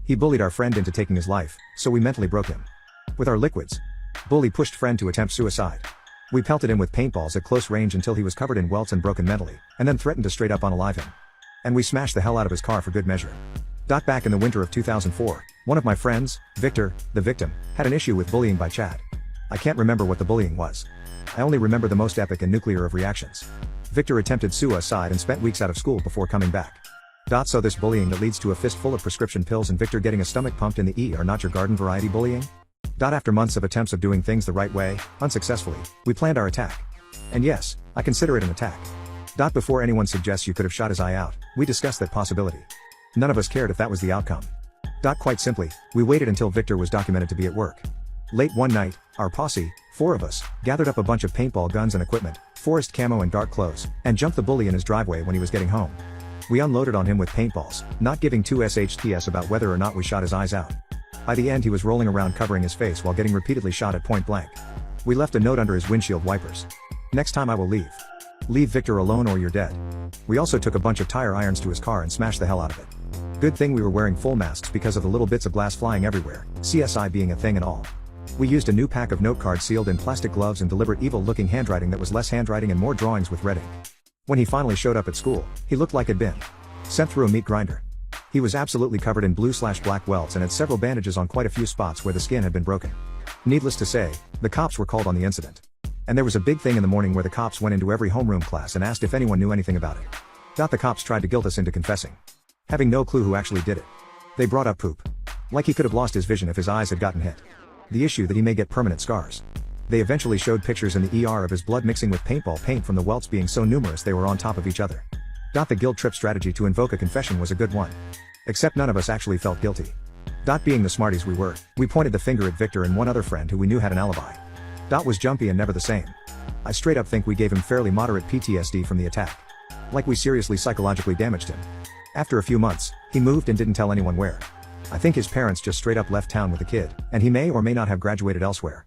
He bullied our friend into taking his life, so we mentally broke him. With our liquids, bully pushed friend to attempt suicide. We pelted him with paintballs at close range until he was covered in welts and broken mentally, and then threatened to straight up unalive him. And we smashed the hell out of his car for good measure. Back in the winter of 2004, one of my friends, Victor, the victim, had an issue with bullying by Chad. I can't remember what the bullying was. I only remember the most epic and nuclear of reactions. Victor attempted suicide and spent weeks out of school before coming back. So this bullying that leads to a fistful of prescription pills and Victor getting a stomach pumped in the are not your garden variety bullying? After months of attempts of doing things the right way, unsuccessfully, we planned our attack. And yes, I consider it an attack. Before anyone suggests you could have shot his eye out, we discussed that possibility. None of us cared if that was the outcome. Quite simply, we waited until Victor was documented to be at work. Late one night, our posse, 4 of us, gathered up a bunch of paintball guns and equipment, forest camo and dark clothes, and jumped the bully in his driveway when he was getting home. We unloaded on him with paintballs, not giving 2 shits about whether or not we shot his eyes out. By the end he was rolling around covering his face while getting repeatedly shot at point blank. We left a note under his windshield wipers. Next time I will leave. Leave Victor alone or you're dead. We also took a bunch of tire irons to his car and smashed the hell out of it. Good thing we were wearing full masks because of the little bits of glass flying everywhere, CSI being a thing and all. We used a new pack of note cards sealed in plastic gloves and deliberate evil-looking handwriting that was less handwriting and more drawings with red ink. When he finally showed up at school, he looked like he'd been sent through a meat grinder. He was absolutely covered in blue/black welts and had several bandages on quite a few spots where the skin had been broken. Needless to say, the cops were called on the incident. And there was a big thing in the morning where the cops went into every homeroom class and asked if anyone knew anything about it. The cops tried to guilt us into confessing. Having no clue who actually did it. They brought up poop. Like he could have lost his vision if his eyes had gotten hit. The issue that he may get permanent scars. They eventually showed pictures in the ER of his blood mixing with paintball paint from the welts being so numerous they were on top of each other. The guilt trip strategy to invoke a confession was a good one. Except none of us actually felt guilty. Being the smarties we were, we pointed the finger at Victor and one other friend who we knew had an alibi. Was jumpy and never the same. I straight up think we gave him fairly moderate PTSD from the attack. Like we seriously psychologically damaged him. After a few months, he moved and didn't tell anyone where. I think his parents just straight up left town with the kid, and he may or may not have graduated elsewhere.